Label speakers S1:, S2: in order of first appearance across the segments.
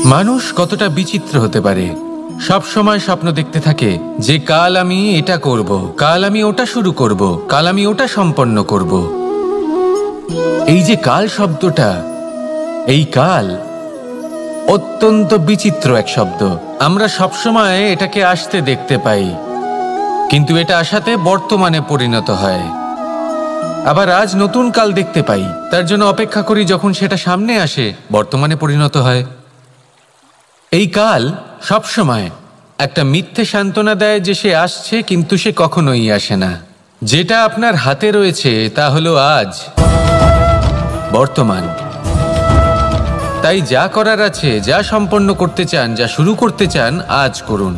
S1: মানুষ কতটা বিচিত্র হতে পারে। সব সময় স্বপ্ন দেখতে থাকে যে কাল আমি এটা করব, কাল আমি ওটা শুরু করব, কাল আমি ওটা সম্পন্ন করব। এই যে কাল শব্দটা, এই কাল অত্যন্ত বিচিত্র এক শব্দ। আমরা সবসময় এটাকে আসতে দেখতে পাই, কিন্তু এটা আসাতে বর্তমানে পরিণত হয়। আবার আজ নতুন কাল দেখতে পাই, তার জন্য অপেক্ষা করি যখন সেটা সামনে আসে, বর্তমানে পরিণত হয়। এই কাল সবসময় একটা মিথ্যে সান্ত্বনা দেয় যে সে আসছে, কিন্তু সে কখনোই আসে না। যেটা আপনার হাতে রয়েছে তা হলো আজ, বর্তমান। তাই যা করার আছে, যা সম্পন্ন করতে চান, যা শুরু করতে চান, আজ করুন,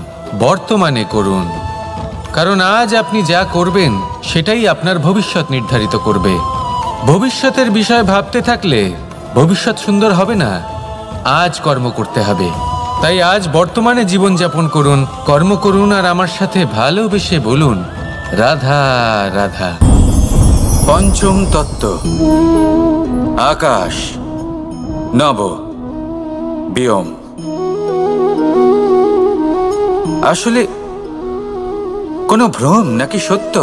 S1: বর্তমানে করুন। কারণ আজ আপনি যা করবেন সেটাই আপনার ভবিষ্যৎ নির্ধারিত করবে। ভবিষ্যতের বিষয় ভাবতে থাকলে ভবিষ্যৎ সুন্দর হবে না। আজ কর্ম করতে হবে। তাই আজ বর্তমানে জীবনযাপন করুন, কর্ম করুন, আর আমার সাথে ভালোবেসে বলুন রাধা রাধা। পঞ্চম তত্ত্ব, আকাশ, নব, ব্যোম। আসলে কোনো ভ্রম নাকি সত্য?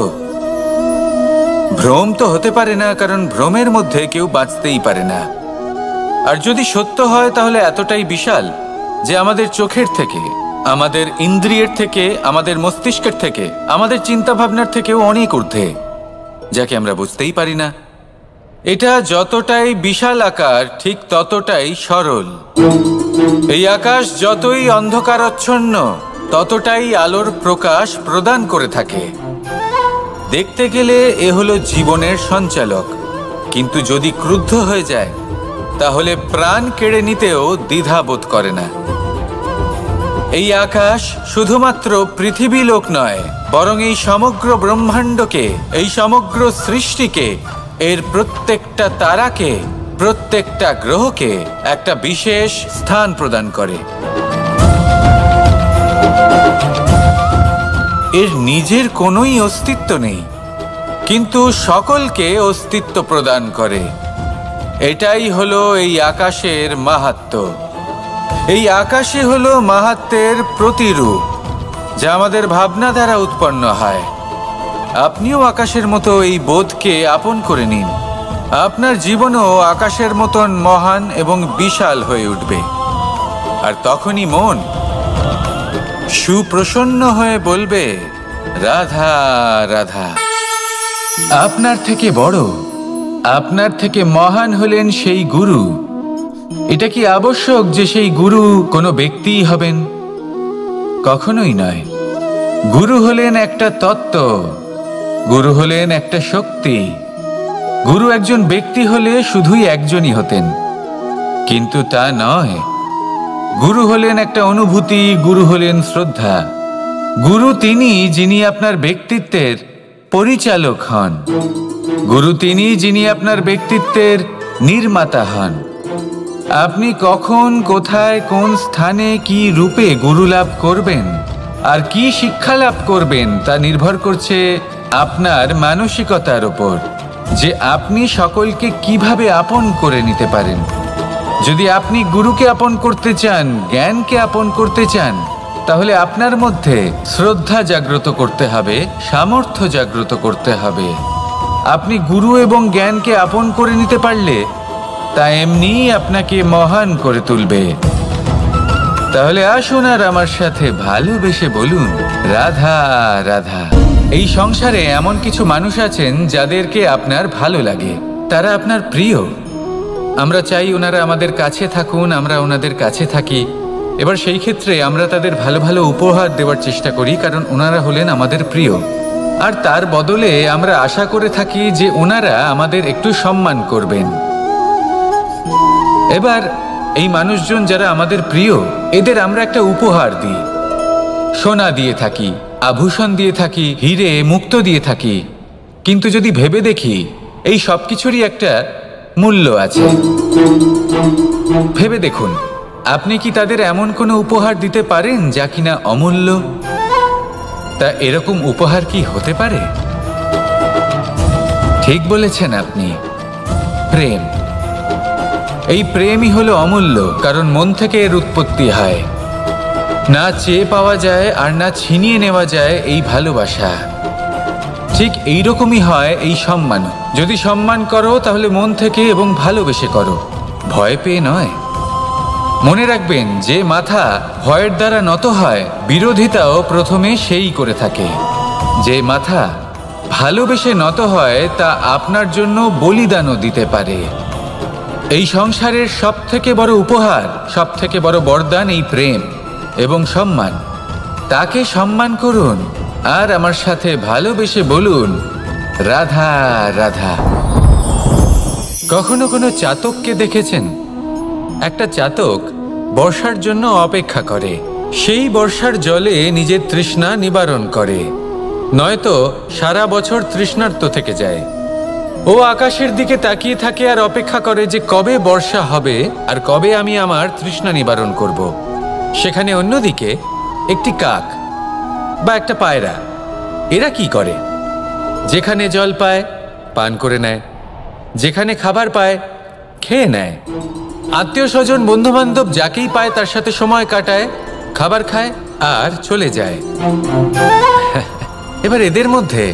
S1: ভ্রম তো হতে পারে না, কারণ ভ্রমের মধ্যে কেউ বাঁচতেই পারে না। আর যদি সত্য হয় তাহলে এতটাই বিশাল যে আমাদের চোখের থেকে, আমাদের ইন্দ্রিয়ের থেকে, আমাদের মস্তিষ্কের থেকে, আমাদের চিন্তা ভাবনার থেকেও অনেক ঊর্ধ্বে, যাকে আমরা বুঝতেই পারি না। এটা যতটাই বিশাল আকার, ঠিক ততটাই সরল। এই আকাশ যতই অন্ধকারাচ্ছন্ন, ততটাই আলোর প্রকাশ প্রদান করে থাকে। দেখতে গেলে এ হলো জীবনের সঞ্চালক, কিন্তু যদি ক্রুদ্ধ হয়ে যায় তাহলে প্রাণ কেড়ে নিতেও দ্বিধা বোধ করে না। এই আকাশ শুধুমাত্র পৃথিবী লোক নয়, বরং এই সমগ্র ব্রহ্মাণ্ডকে, এই সমগ্র সৃষ্টিকে, এর প্রত্যেকটা তারাকে, প্রত্যেকটা গ্রহকে একটা বিশেষ স্থান প্রদান করে। এর নিজের কোনোই অস্তিত্ব নেই, কিন্তু সকলকে অস্তিত্ব প্রদান করে। এটাই হলো এই আকাশের মাহাত্ম্য। এই আকাশই হলো মাহাত্ম্যের প্রতিরূপ, যা আমাদের ভাবনা দ্বারা উৎপন্ন হয়। আপনিও আকাশের মতো এই বোধকে আপন করে নিন। আপনার জীবনও আকাশের মতন মহান এবং বিশাল হয়ে উঠবে। আর তখনই মন সুপ্রসন্ন হয়ে বলবে রাধা রাধা। আপনার থেকে বড়, আপনার থেকে মহান হলেন সেই গুরু। এটা কি আবশ্যক যে সেই গুরু কোনো ব্যক্তিই হবেন? কখনোই নয়। গুরু হলেন একটা তত্ত্ব, গুরু হলেন একটা শক্তি। গুরু একজন ব্যক্তি হলে শুধুই একজনই হতেন, কিন্তু তা নয়। গুরু হলেন একটা অনুভূতি, গুরু হলেন শ্রদ্ধা। গুরু তিনি যিনি আপনার ব্যক্তিত্বের পরিচালক হন। গুরু তিনি যিনি আপনার ব্যক্তিত্বের নির্মাতা হন। আপনি কখন, কোথায়, কোন স্থানে, কি রূপে গুরু লাভ করবেন আর কি শিক্ষা লাভ করবেন তা নির্ভর করছে আপনার মানসিকতার উপর, যে আপনি সকলকে কিভাবে আপন করে নিতে পারেন। যদি আপনি গুরুকে আপন করতে চান, জ্ঞানকে আপন করতে চান, তাহলে আপনার মধ্যে শ্রদ্ধা জাগ্রত করতে হবে, সামর্থ্য জাগ্রত করতে হবে। আপনি গুরু এবং জ্ঞানকে আপন করে নিতে পারলে তা এমনিই আপনাকে মহান করে তুলবে। তাহলে আসুন আর আমার সাথে ভালোবেসে বলুন রাধা রাধা। এই সংসারে এমন কিছু মানুষ আছেন যাদেরকে আপনার ভালো লাগে, তারা আপনার প্রিয়। আমরা চাই ওনারা আমাদের কাছে থাকুন, আমরা ওনাদের কাছে থাকি। এবার সেই ক্ষেত্রে আমরা তাদের ভালো ভালো উপহার দেওয়ার চেষ্টা করি, কারণ ওনারা হলেন আমাদের প্রিয়। আর তার বদলে আমরা আশা করে থাকি যে ওনারা আমাদের একটু সম্মান করবেন। এবার এই মানুষজন যারা আমাদের প্রিয়, এদের আমরা একটা উপহার দিই। সোনা দিয়ে থাকি, আভূষণ দিয়ে থাকি, হিরে মুক্তো দিয়ে থাকি। কিন্তু যদি ভেবে দেখি, এই সব কিছুরই একটা মূল্য আছে। ভেবে দেখুন, আপনি কি তাদের এমন কোনো উপহার দিতে পারেন যা কিনা অমূল্য? তা এরকম উপহার কি হতে পারে? ঠিক বলেছেন আপনি, প্রেম। এই প্রেমই হলো অমূল্য, কারণ মন থেকে এর উৎপত্তি হয়। না চেয়ে পাওয়া যায় আর না ছিনিয়ে নেওয়া যায় এই ভালোবাসা। ঠিক এইরকমই হয় এই সম্মান। যদি সম্মান করো তাহলে মন থেকে এবং ভালোবেসে করো, ভয় পেয়ে নয়। মনে রাখবেন, যে মাথা ভয়ের দ্বারা নত হয়, বিরোধিতাও প্রথমে সেই করে থাকে। যে মাথা ভালোবেসে নত হয় তা আপনার জন্য বলিদানও দিতে পারে। এই সংসারের সব থেকে বড় উপহার, সব থেকে বড় বরদান এই প্রেম এবং সম্মান। তাকে সম্মান করুন আর আমার সাথে ভালোবেসে বলুন, রাধা রাধা। কখনো কোনো চাতককে দেখেছেন? একটা চাতক বর্ষার জন্য অপেক্ষা করে, সেই বর্ষার জলে নিজের তৃষ্ণা নিবারণ করে, নয়তো সারা বছর তৃষ্ণার্ত থেকে যায়। ও আকাশের দিকে তাকিয়ে থাকে আর অপেক্ষা করে যে কবে বর্ষা হবে আর কবে আমি আমার তৃষ্ণা নিবারণ করব। সেখানে অন্যদিকে একটি কাক বা একটা পায়রা, এরা কি করে? যেখানে জল পায় পান করে নেয়, যেখানে খাবার পায় খেয়ে নেয়, আত্মীয় স্বজন বন্ধু বান্ধব যাকেই পায় তার সাথে সময় কাটায়, খাবার খায় আর চলে যায়। এবার এদের মধ্যে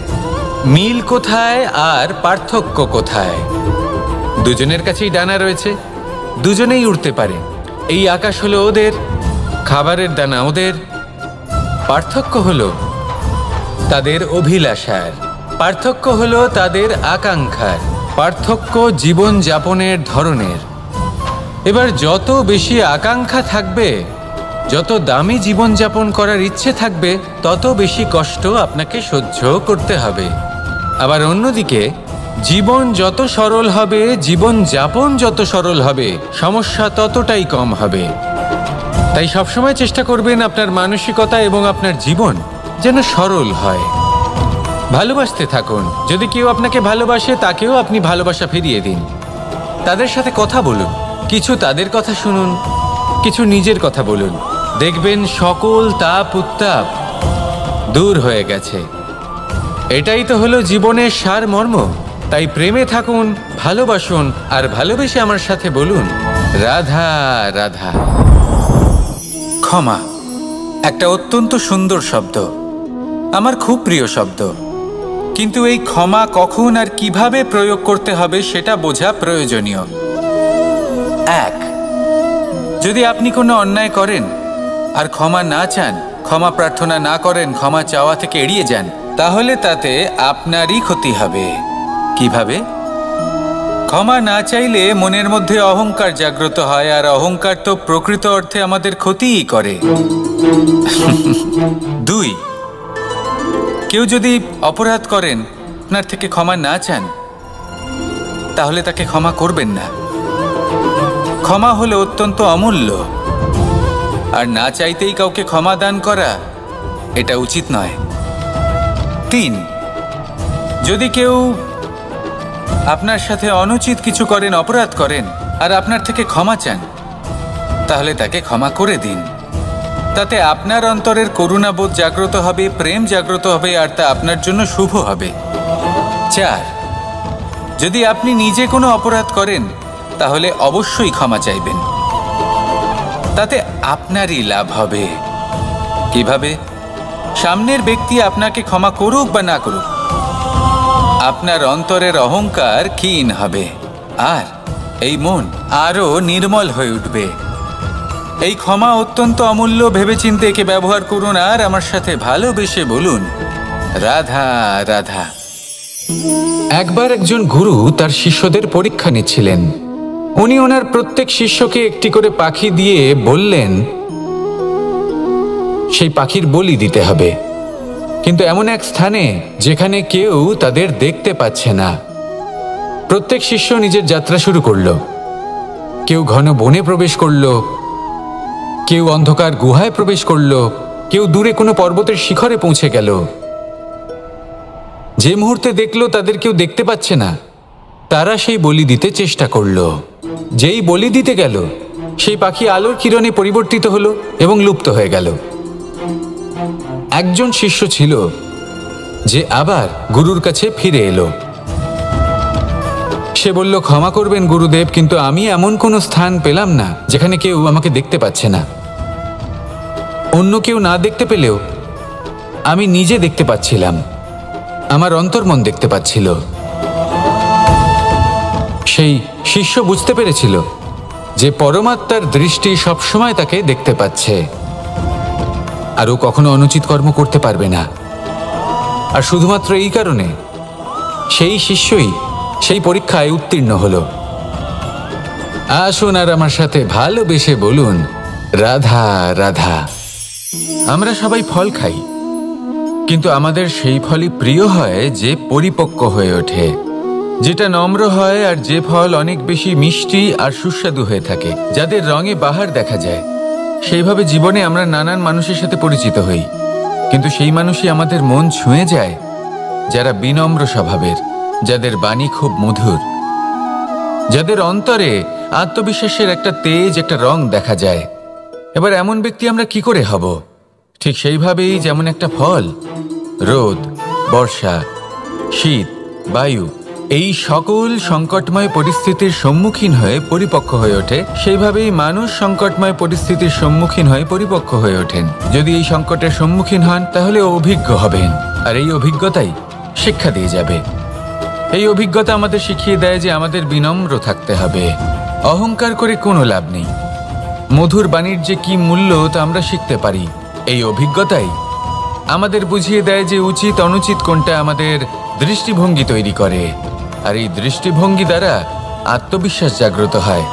S1: মিল কোথায় আর পার্থক্য কোথায়? দুজনের কাছেই ডানা রয়েছে, দুজনেই উড়তে পারে। এই আকাশ হলো ওদের, খাবারের দানা ওদের। পার্থক্য হলো তাদের অভিলাষার, পার্থক্য হলো তাদের আকাঙ্ক্ষার, পার্থক্য জীবন যাপনের ধরনের। এবার যত বেশি আকাঙ্ক্ষা থাকবে, যত দামি জীবনযাপন করার ইচ্ছে থাকবে, তত বেশি কষ্ট আপনাকে সহ্য করতে হবে। আবার অন্যদিকে জীবন যত সরল হবে, জীবনযাপন যত সরল হবে, সমস্যা ততটাই কম হবে। তাই সবসময় চেষ্টা করবেন আপনার মানসিকতা এবং আপনার জীবন যেন সরল হয়। ভালোবাসতে থাকুন। যদি কেউ আপনাকে ভালোবাসে, তাকেও আপনি ভালোবাসা ফিরিয়ে দিন। তাদের সাথে কথা বলুন, কিছু তাদের কথা শুনুন, কিছু নিজের কথা বলুন। দেখবেন সকল তাপ উত্তাপ দূর হয়ে গেছে। এটাই তো হলো জীবনের সারমর্ম। তাই প্রেমে থাকুন, ভালোবাসুন, আর ভালোবেসে আমার সাথে বলুন, রাধা রাধা। ক্ষমা একটা অত্যন্ত সুন্দর শব্দ, আমার খুব প্রিয় শব্দ। কিন্তু এই ক্ষমা কখন আর কিভাবে প্রয়োগ করতে হবে সেটা বোঝা প্রয়োজনীয়। এক, যদি আপনি কোনো অন্যায় করেন আর ক্ষমা না চান, ক্ষমা প্রার্থনা না করেন, ক্ষমা চাওয়া থেকে এড়িয়ে যান, তাহলে তাতে আপনারই ক্ষতি হবে। কিভাবে? ক্ষমা না চাইলে মনের মধ্যে অহংকার জাগ্রত হয়, আর অহংকার তো প্রকৃত অর্থে আমাদের ক্ষতিই করে। দুই, কেউ যদি অপরাধ করেন, আপনার থেকে ক্ষমা না চান, তাহলে তাকে ক্ষমা করবেন না। ক্ষমা হলো অত্যন্ত অমূল্য, আর না চাইতেই কাউকে ক্ষমা দান করা এটা উচিত নয়। তিন, যদি কেউ আপনার সাথে অনুচিত কিছু করেন, অপরাধ করেন, আর আপনার থেকে ক্ষমা চান, তাহলে তাকে ক্ষমা করে দিন। তাতে আপনার অন্তরের করুণাবোধ জাগ্রত হবে, প্রেম জাগ্রত হবে, আর তা আপনার জন্য শুভ হবে। চার, যদি আপনি নিজে কোনো অপরাধ করেন, তাহলে অবশ্যই ক্ষমা চাইবেন। তাতে আপনারই লাভ হবে। কিভাবে? সামনের ব্যক্তি আপনাকে ক্ষমা করুক বা না করুক, আপনার অন্তরের অহংকার ক্ষীণ হবে, আর এই মন আরো নির্মল হয়ে উঠবে। এই ক্ষমা অত্যন্ত অমূল্য, ভেবেচিন্তে একে ব্যবহার করুন, আর আমার সাথে ভালোবেসে বলুন, রাধা রাধা। একবার একজন গুরু তার শিষ্যদের পরীক্ষা নিচ্ছিলেন। উনি ওনার প্রত্যেক শিষ্যকে একটি করে পাখি দিয়ে বললেন সেই পাখির বলি দিতে হবে, কিন্তু এমন এক স্থানে যেখানে কেউ তাদের দেখতে পাচ্ছে না। প্রত্যেক শিষ্য নিজের যাত্রা শুরু করল। কেউ ঘন বনে প্রবেশ করল, কেউ অন্ধকার গুহায় প্রবেশ করল, কেউ দূরে কোনো পর্বতের শিখরে পৌঁছে গেল। যে মুহূর্তে দেখল তাদের কেউ দেখতে পাচ্ছে না, তারা সেই বলি দিতে চেষ্টা করল। যেই বলি দিতে গেল, সেই পাখি আলোর কিরণে পরিবর্তিত হলো এবং লুপ্ত হয়ে গেল। একজন শিষ্য ছিল যে আবার গুরুর কাছে ফিরে এলো। সে বলল, ক্ষমা করবেন গুরুদেব, কিন্তু আমি এমন কোনো স্থান পেলাম না যেখানে কেউ আমাকে দেখতে পাচ্ছে না। অন্য কেউ না দেখতে পেলেও আমি নিজে দেখতে পাচ্ছিলাম, আমার অন্তর্মন দেখতে পাচ্ছিল। সেই শিষ্য বুঝতে পেরেছিল যে পরমাত্মার দৃষ্টি সবসময় তাকে দেখতে পাচ্ছে, আর ও কখনো অনুচিত কর্ম করতে পারবে না। আর শুধুমাত্র এই কারণে সেই শিষ্যই সেই পরীক্ষায় উত্তীর্ণ হলো। আসুন আর আমার সাথে ভালোবেসে বলুন, রাধা রাধা। আমরা সবাই ফল খাই, কিন্তু আমাদের সেই ফলই প্রিয় হয় যে পরিপক্ক হয়ে ওঠে, যেটা নম্র হয়, আর যে ফল অনেক বেশি মিষ্টি আর সুস্বাদু হয়ে থাকে, যাদের রঙে বাহার দেখা যায়। সেইভাবে জীবনে আমরা নানান মানুষের সাথে পরিচিত হই, কিন্তু সেই মানুষই আমাদের মন ছুঁয়ে যায় যারা বিনম্র স্বভাবের, যাদের বাণী খুব মধুর, যাদের অন্তরে আত্মবিশ্বাসের একটা তেজ, একটা রং দেখা যায়। এবার এমন ব্যক্তি আমরা কি করে হব? ঠিক সেইভাবেই যেমন একটা ফল রোদ, বর্ষা, শীত, বায়ু এই সকল সংকটময় পরিস্থিতির সম্মুখীন হয়ে পরিপক্ক হয়ে ওঠে, সেইভাবেই মানুষ সংকটময় পরিস্থিতির সম্মুখীন হয়ে পরিপক্ক হয়ে ওঠেন। যদি এই সংকটের সম্মুখীন হন তাহলে অভিজ্ঞ হবেন, আর এই অভিজ্ঞতাই শিক্ষা দিয়ে যাবে। এই অভিজ্ঞতা আমাদের শিখিয়ে দেয় যে আমাদের বিনম্র থাকতে হবে, অহংকার করে কোনো লাভ নেই। মধুর বাণীর যে কি মূল্য তা আমরা শিখতে পারি। এই অভিজ্ঞতাই আমাদের বুঝিয়ে দেয় যে উচিত অনুচিত কোনটা আমাদের দৃষ্টিভঙ্গি তৈরি করে, আর এই দৃষ্টিভঙ্গি দ্বারা আত্মবিশ্বাস জাগ্রত হয়।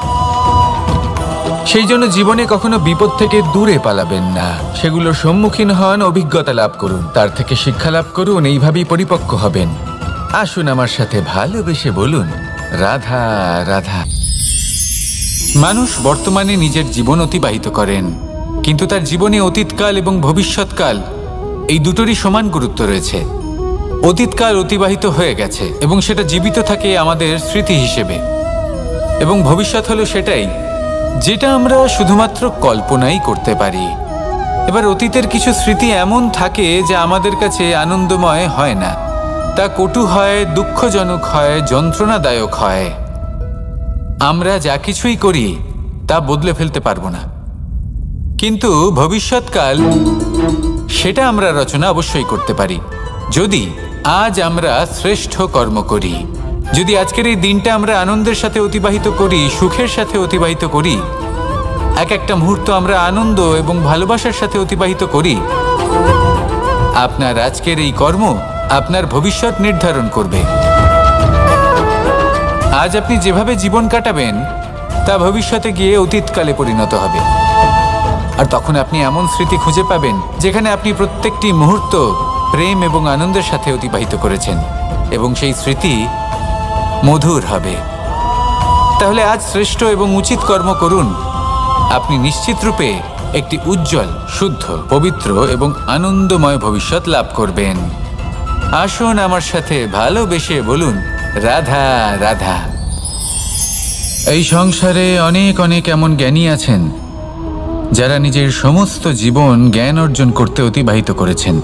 S1: সেই জন্য জীবনে কখনো বিপদ থেকে দূরে পালাবেন না, সেগুলোর সম্মুখীন হন, অভিজ্ঞতা লাভ করুন, তার থেকে শিক্ষা লাভ করুন, এইভাবেই পরিপক্ক হবেন। আসুন আমার সাথে ভালোবেসে বলুন, রাধা রাধা। মানুষ বর্তমানে নিজের জীবন অতিবাহিত করেন, কিন্তু তার জীবনে অতীতকাল এবং ভবিষ্যৎকাল এই দুটোরই সমান গুরুত্ব রয়েছে। অতীতকাল অতিবাহিত হয়ে গেছে এবং সেটা জীবিত থাকে আমাদের স্মৃতি হিসেবে, এবং ভবিষ্যৎ হলো সেটাই যেটা আমরা শুধুমাত্র কল্পনাই করতে পারি। এবার অতীতের কিছু স্মৃতি এমন থাকে যা আমাদের কাছে আনন্দময় হয় না, তা কটু হয়, দুঃখজনক হয়, যন্ত্রণাদায়ক হয়। আমরা যা কিছুই করি তা বদলে ফেলতে পারবো না, কিন্তু ভবিষ্যৎকাল সেটা আমরা রচনা অবশ্যই করতে পারি, যদি আজ আমরা শ্রেষ্ঠ কর্ম করি। যদি আজকের এই দিনটা আমরা আনন্দের সাথে অতিবাহিত করি, সুখের সাথে অতিবাহিত করি, এক একটা মুহূর্ত আমরা আনন্দ এবং ভালোবাসার সাথে অতিবাহিত করি, আপনার আজকের এই কর্ম আপনার ভবিষ্যৎ নির্ধারণ করবে। আজ আপনি যেভাবে জীবন কাটাবেন তা ভবিষ্যতে গিয়ে অতীতকালে পরিণত হবে, আর তখন আপনি এমন স্মৃতি খুঁজে পাবেন যেখানে আপনি প্রত্যেকটি মুহূর্ত প্রেম এবং আনন্দের সাথে অতিবাহিত করেছেন, এবং সেই স্মৃতি মধুর হবে। তাহলে আজ শ্রেষ্ঠ এবং উচিত কর্ম করুন, আপনি নিশ্চিত রূপে একটি উজ্জ্বল, শুদ্ধ, পবিত্র এবং আনন্দময় ভবিষ্যৎ লাভ করবেন। আসুন আমার সাথে ভালোবেসে বলুন, রাধা রাধা। এই সংসারে অনেক অনেক এমন জ্ঞানী আছেন যারা নিজের সমস্ত জীবন জ্ঞান অর্জন করতে অতিবাহিত করেছেন।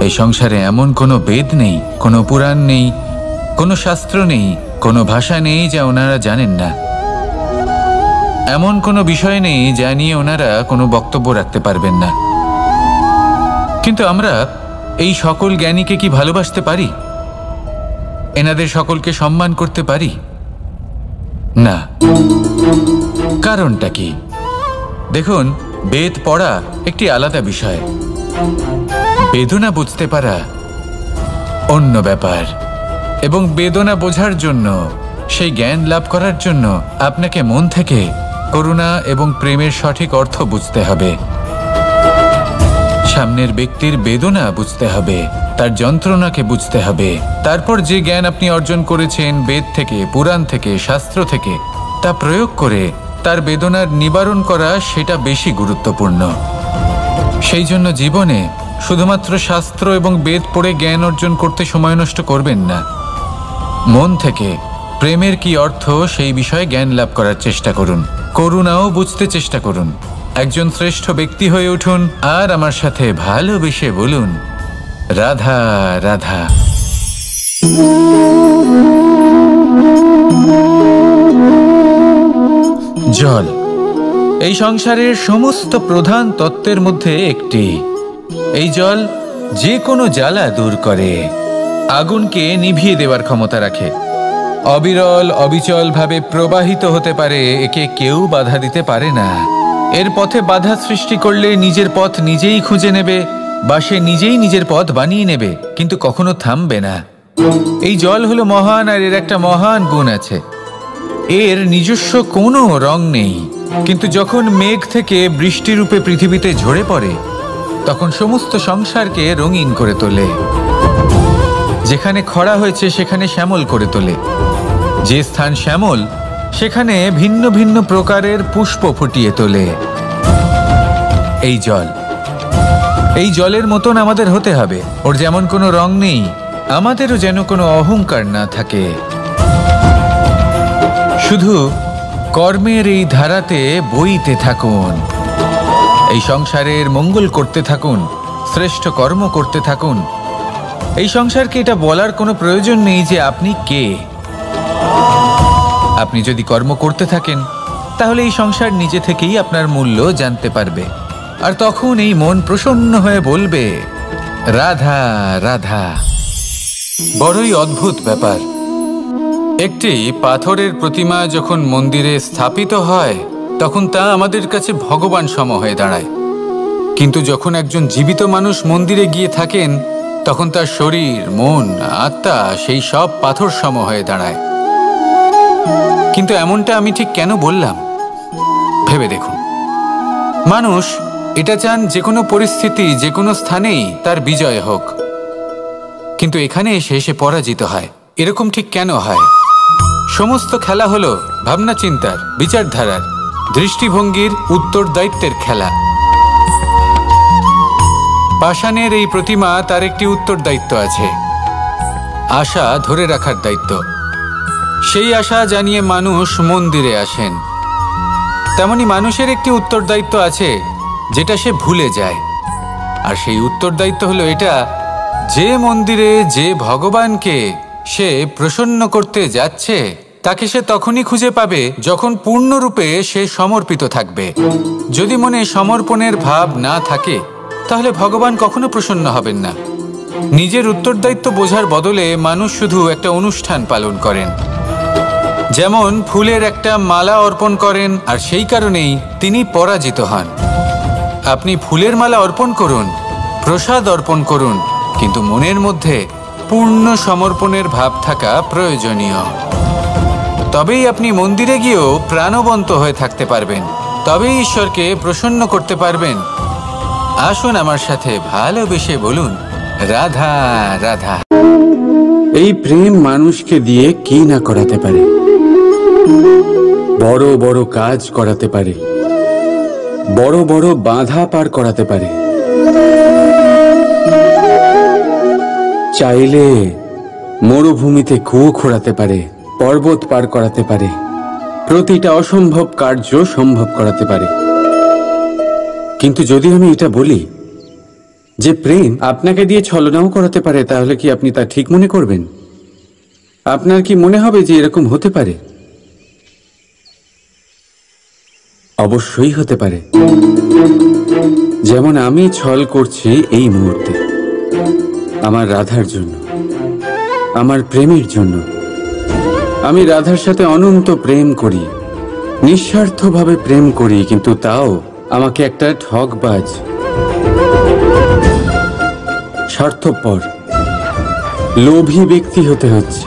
S1: এই সংসারে এমন কোনো বেদ নেই, কোনো পুরাণ নেই, কোনো শাস্ত্র নেই, কোনো ভাষা নেই যা ওনারা জানেন না। এমন কোনো বিষয় নেই যা নিয়ে ওনারা কোনো বক্তব্য রাখতে পারবেন না। কিন্তু আমরা এই সকল জ্ঞানীকে কি ভালোবাসতে পারি? এনাদের সকলকে সম্মান করতে পারি না। কারণটা কি? দেখুন, বেদ পড়া একটি আলাদা বিষয়, বেদনা বুঝতে পারা অন্য ব্যাপার। এবং বেদনা বোঝার জন্য, সেই জ্ঞান লাভ করার জন্য আপনাকে মন থেকে করুণা এবং প্রেমের সঠিক অর্থ বুঝতে হবে। সামনের ব্যক্তির বেদনা বুঝতে হবে, তার যন্ত্রণাকে বুঝতে হবে। তারপর যে জ্ঞান আপনি অর্জন করেছেন বেদ থেকে, পুরাণ থেকে, শাস্ত্র থেকে, তা প্রয়োগ করে তার বেদনার নিবারণ করা, সেটা বেশি গুরুত্বপূর্ণ। সেই জন্য জীবনে শুধুমাত্র শাস্ত্র এবং বেদ পড়ে জ্ঞান অর্জন করতে সময় নষ্ট করবেন না। মন থেকে প্রেমের কি অর্থ সেই বিষয়ে জ্ঞান লাভ করার চেষ্টা করুন, করুণাও বুঝতে চেষ্টা করুন। একজন শ্রেষ্ঠ ব্যক্তি হয়ে উঠুন, আর আমার সাথে ভালোবেসে বলুন, রাধা রাধা। জল এই সংসারের সমস্ত প্রধান তত্ত্বের মধ্যে একটি। এই জল যে কোনো জ্বালা দূর করে, আগুনকে নিভিয়ে দেওয়ার ক্ষমতা রাখে, অবিরল অবিচল ভাবে প্রবাহিত হতে পারে, একে কেউ বাধা দিতে পারে না। এর পথে বাধা সৃষ্টি করলে নিজের পথ নিজেই খুঁজে নেবে বা সে নিজেই নিজের পথ বানিয়ে নেবে, কিন্তু কখনো থামবে না। এই জল হলো মহান, আর এর একটা মহান গুণ আছে, এর নিজস্ব কোনো রং নেই, কিন্তু যখন মেঘ থেকে বৃষ্টিরূপে পৃথিবীতে ঝরে পড়ে তখন সমস্ত সংসারকে রঙিন করে তোলে। যেখানে খরা হয়েছে সেখানে শ্যামল করে তোলে, যে স্থান শ্যামল সেখানে ভিন্ন ভিন্ন প্রকারের পুষ্প ফুটিয়ে তোলে। এই জলের মতন আমাদের হতে হবে। ওর যেমন কোনো রং নেই, আমাদেরও যেন কোনো অহংকার না থাকে। শুধু কর্মের এই ধারাতে বইতে থাকুন, এই সংসারের মঙ্গল করতে থাকুন, শ্রেষ্ঠ কর্ম করতে থাকুন। এই সংসারকে এটা বলার কোনো প্রয়োজন নেই যে আপনি কে। আপনি যদি কর্ম করতে থাকেন তাহলে এই সংসার নিজে থেকেই আপনার মূল্য জানতে পারবে, আর তখন এই মন প্রসন্ন হয়ে বলবে, রাধা রাধা। বড়ই অদ্ভুত ব্যাপার, একটি পাথরের প্রতিমা যখন মন্দিরে স্থাপিত হয় তখন তা আমাদের কাছে ভগবান সম হয়ে দাঁড়ায়, কিন্তু যখন একজন জীবিত মানুষ মন্দিরে গিয়ে থাকেন তখন তার শরীর, মন, আত্মা সেই সব পাথর সম হয়ে দাঁড়ায়। কিন্তু এমনটা আমি ঠিক কেন বললাম ভেবে দেখুন। মানুষ এটা চান যে কোনো পরিস্থিতি, যে কোনো স্থানেই তার বিজয় হোক, কিন্তু এখানে এসে সে পরাজিত হয়। এরকম ঠিক কেন হয়? সমস্ত খেলা হলো ভাবনা চিন্তার, বিচারধারার, দৃষ্টিভঙ্গির, উত্তরদায়িত্বের খেলা। পাষাণের এই প্রতিমা, তার একটি উত্তরদায়িত্ব আছে, আশা ধরে রাখার দায়িত্ব। সেই আশা জানিয়ে মানুষ মন্দিরে আসেন। তেমনি মানুষের একটি উত্তরদায়িত্ব আছে যেটা সে ভুলে যায়, আর সেই উত্তরদায়িত্ব হলো এটা, যে মন্দিরে যে ভগবানকে সে প্রসন্ন করতে যাচ্ছে তাকে সে তখনই খুঁজে পাবে যখন পূর্ণরূপে সে সমর্পিত থাকবে। যদি মনে সমর্পণের ভাব না থাকে তাহলে ভগবান কখনো প্রসন্ন হবেন না। নিজের উত্তরদায়িত্ব বোঝার বদলে মানুষ শুধু একটা অনুষ্ঠান পালন করেন, যেমন ফুলের একটা মালা অর্পণ করেন, আর সেই কারণেই তিনি পরাজিত হন। আপনি ফুলের মালা অর্পণ করুন, প্রসাদ অর্পণ করুন, কিন্তু মনের মধ্যে পূর্ণ সমর্পণের ভাব থাকা প্রয়োজনীয়। তবেই আপনি মন্দিরে গিয়েও প্রাণবন্ত হয়ে থাকতে পারবেন, তবেই ঈশ্বরকে প্রসন্ন করতে পারবেন। আসুন আমার সাথে ভালোবেসে বলুন, রাধা রাধা।
S2: এই প্রেম মানুষকে দিয়ে কি না করাতে পারে, বড় বড় কাজ করাতে পারে, বড় বড় বাধা পার করাতে পারে। চাইলে মরুভূমিতে কুয়ো খোঁড়াতে পারে, পর্বত পার করাতে পারে, প্রতিটা অসম্ভব কার্য সম্ভব করাতে পারে। কিন্তু যদি আমি এটা বলি যে প্রেম আপনাকে দিয়ে ছলনাও করাতে পারে, তাহলে কি আপনি তা ঠিক মনে করবেন? আপনার কি মনে হবে যে এরকম হতে পারে? অবশ্যই হতে পারে। যেমন আমি ছল করছি এই মুহূর্তে আমার রাধার জন্য, আমার প্রেমের জন্য। আমি রাধার সাথে অনন্ত প্রেম করি, নিঃস্বার্থভাবে প্রেম করি, কিন্তু তাও আমাকে একটা ঠকবাজ, স্বার্থপর, লোভী ব্যক্তি হতে হচ্ছে।